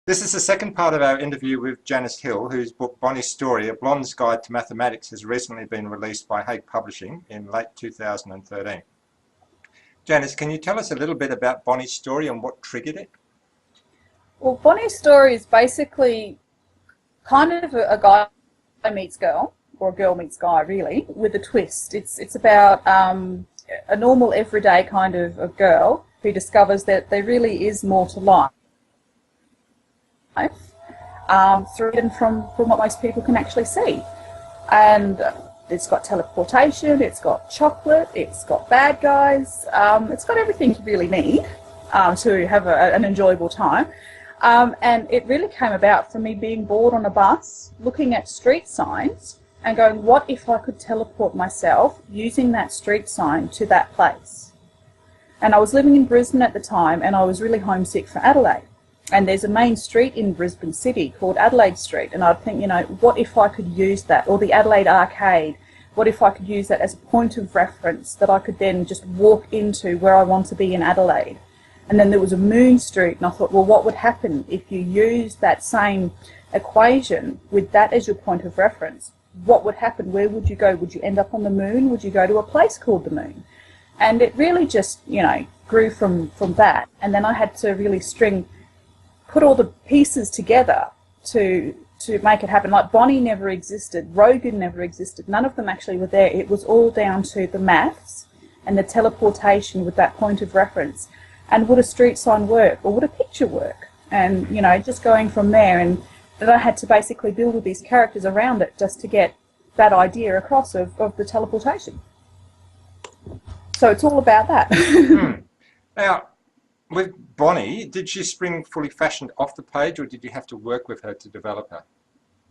This is the second part of our interview with Janis Hill, whose book Bonnie's Story, A Blonde's Guide to Mathematics has recently been released by Hague Publishing in late 2013. Janis, can you tell us a little bit about Bonnie's Story and what triggered it? Well, Bonnie's Story is basically kind of a guy meets girl, or a girl meets guy, really, with a twist. It's about a normal, everyday kind of a girl who discovers that there really is more to life. Through and from what most people can actually see. And it's got teleportation, it's got chocolate, it's got bad guys, it's got everything you really need to have an enjoyable time. And it really came about from me being bored on a bus, looking at street signs and going, what if I could teleport myself using that street sign to that place? And I was living in Brisbane at the time, and I was really homesick for Adelaide. And there's a main street in Brisbane City called Adelaide Street, and I'd think, you know, what if I could use that, or the Adelaide Arcade, what if I could use that as a point of reference that I could then just walk into where I want to be in Adelaide. And then there was a Moon Street, and I thought, well, what would happen if you used that same equation with that as your point of reference? What would happen? Where would you go? Would you end up on the moon? Would you go to a place called the moon? And it really just, you know, grew from that. And then I had to really put all the pieces together to make it happen. Like Bonnie never existed, Rogan never existed, none of them actually were there. It was all down to the maths and the teleportation with that point of reference. And would a street sign work, or would a picture work? And, you know, just going from there. And then I had to basically build all these characters around it just to get that idea across of the teleportation. So it's all about that. Now, with Bonnie, did she spring fully fashioned off the page, or did you have to work with her to develop her?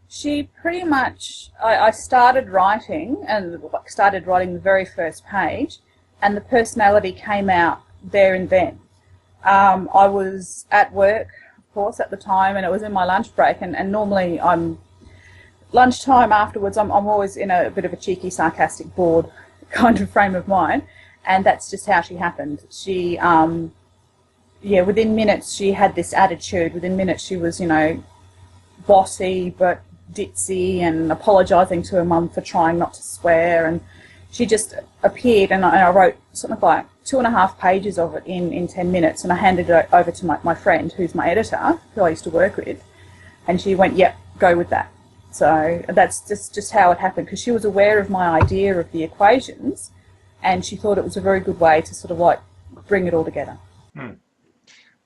She pretty much, I started writing the very first page, and the personality came out there and then. I was at work, of course, at the time, and it was in my lunch break, and normally lunchtime afterwards, I'm always in a bit of a cheeky, sarcastic, bored kind of frame of mind, and that's just how she happened. She, within minutes she had this attitude. Within minutes she was, you know, bossy but ditzy and apologising to her mum for trying not to swear, and she just appeared, and I wrote something like 2.5 pages of it in 10 minutes, and I handed it over to my friend, who's my editor, who I used to work with, and she went, yep, go with that. So that's just how it happened, because she was aware of my idea of the equations, and she thought it was a very good way to sort of like bring it all together.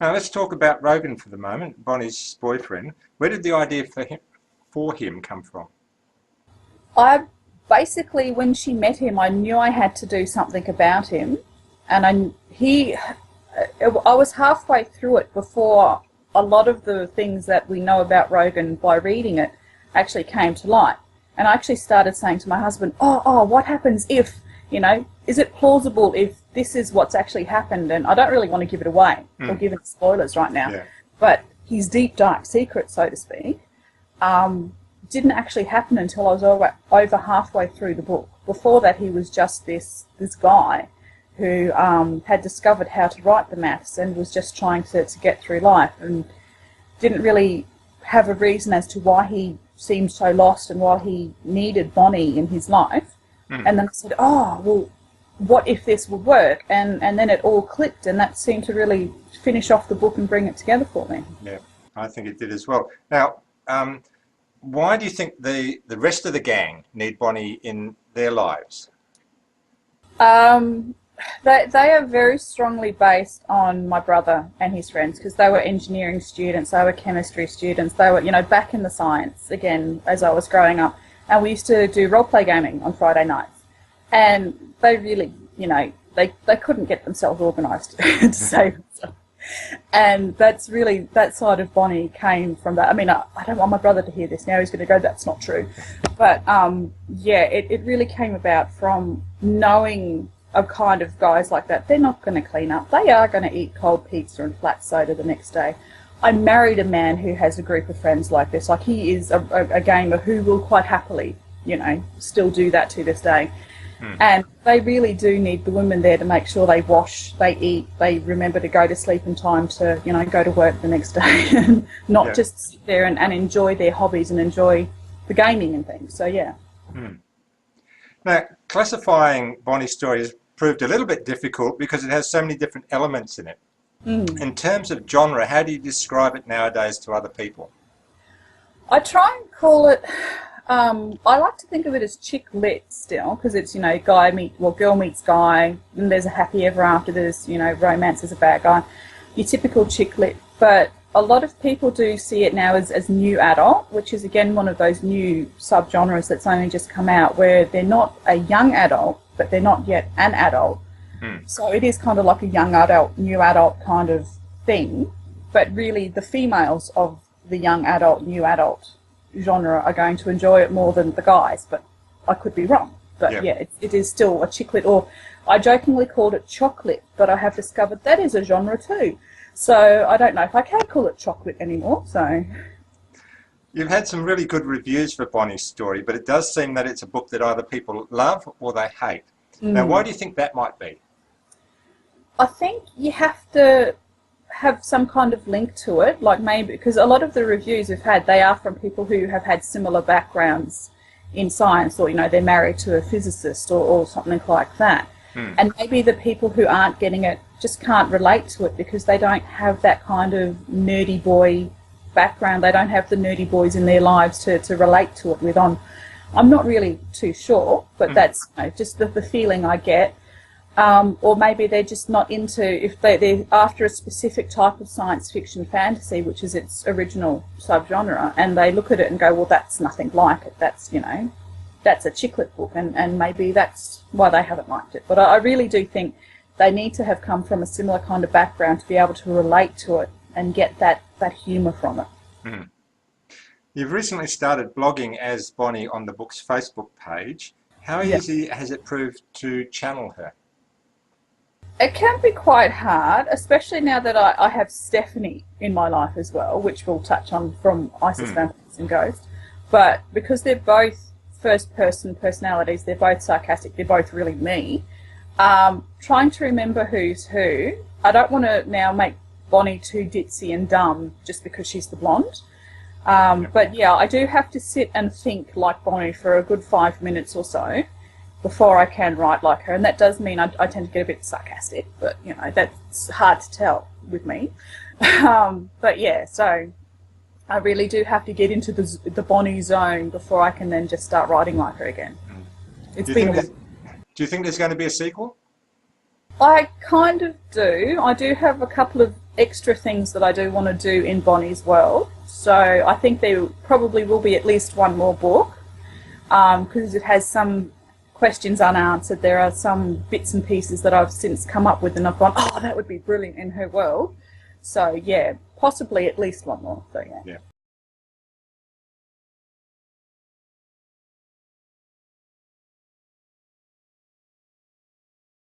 Now let's talk about Rogan for the moment, Bonnie's boyfriend. Where did the idea for him come from? Basically, when she met him, I knew I had to do something about him, and I was halfway through it before a lot of the things that we know about Rogan by reading it actually came to light. And I actually started saying to my husband, oh, what happens if, you know, is it plausible if this is what's actually happened? And I don't really want to give it away or give it spoilers right now, but his deep, dark secret, so to speak, didn't actually happen until I was over halfway through the book. Before that, he was just this guy who had discovered how to write the maths and was just trying to get through life, and didn't really have a reason as to why he seemed so lost and why he needed Bonnie in his life. And then I said, oh, well, what if this would work? And then it all clicked, and that seemed to really finish off the book and bring it together for me. Yeah, I think it did as well. Now, why do you think the rest of the gang need Bonnie in their lives? They are very strongly based on my brother and his friends, because they were engineering students, they were chemistry students, they were, you know, back in the science again as I was growing up. And we used to do role-play gaming on Friday nights. And they really, you know, they couldn't get themselves organised to save themselves. And that's really, that side of Bonnie came from that. I mean, I don't want my brother to hear this now. He's going to go, that's not true. But, yeah, it really came about from knowing a kind of guys like that. They're not going to clean up. They are going to eat cold pizza and flat soda the next day. I married a man who has a group of friends like this. Like, he is a gamer who will quite happily, you know, still do that to this day. And they really do need the women there to make sure they wash, they eat, they remember to go to sleep in time to, you know, go to work the next day and not just sit there and enjoy their hobbies and enjoy the gaming and things. So, yeah. Now, classifying Bonnie's story has proved a little bit difficult because it has so many different elements in it. In terms of genre, how do you describe it nowadays to other people? I try and call it, I like to think of it as chick lit still, because it's, you know, girl meets guy, and there's a happy ever after, there's, you know, romance is a bad guy, your typical chick lit. But a lot of people do see it now as new adult, which is again one of those new subgenres that's only just come out, where they're not a young adult, but they're not yet an adult. So it is kind of like a young adult, new adult kind of thing, but really the females of the young adult, new adult genre are going to enjoy it more than the guys, but I could be wrong. But yeah, it is still a chick lit, or I jokingly called it chocolate, but I have discovered that is a genre too. So I don't know if I can call it chocolate anymore. So you've had some really good reviews for Bonnie's story, but it does seem that it's a book that either people love or they hate. Now, why do you think that might be? I think you have to have some kind of link to it, like maybe because a lot of the reviews we've had, they are from people who have had similar backgrounds in science, or, you know, they're married to a physicist or something like that. And maybe the people who aren't getting it just can't relate to it because they don't have that kind of nerdy boy background. They don't have the nerdy boys in their lives to relate to it with. I'm not really too sure, but that's, you know, just the feeling I get. Or maybe they're just not into, if they're after a specific type of science fiction fantasy, which is its original subgenre, and they look at it and go, well, that's nothing like it. That's, you know, that's a chick lit book, and maybe that's why they haven't liked it. But I really do think they need to have come from a similar kind of background to be able to relate to it and get that humour from it. You've recently started blogging as Bonnie on the book's Facebook page. How easy has it proved to channel her? It can be quite hard, especially now that I have Stephanie in my life as well, which we'll touch on from Isis Vampires and Ghosts. But because they're both first-person personalities, they're both sarcastic, they're both really me, trying to remember who's who, I don't want to now make Bonnie too ditzy and dumb just because she's the blonde. But yeah, I do have to sit and think like Bonnie for a good 5 minutes or so before I can write like her, and that does mean I tend to get a bit sarcastic, but, you know, that's hard to tell with me. But yeah, so I really do have to get into the Bonnie zone before I can then just start writing like her again. Do you think there's going to be a sequel? I kind of do. I do have a couple of extra things that I do want to do in Bonnie's world, so I think there probably will be at least one more book, because it has some questions unanswered. There are some bits and pieces that I've since come up with and I've gone, oh, that would be brilliant in her world. So yeah, possibly at least one more. So yeah.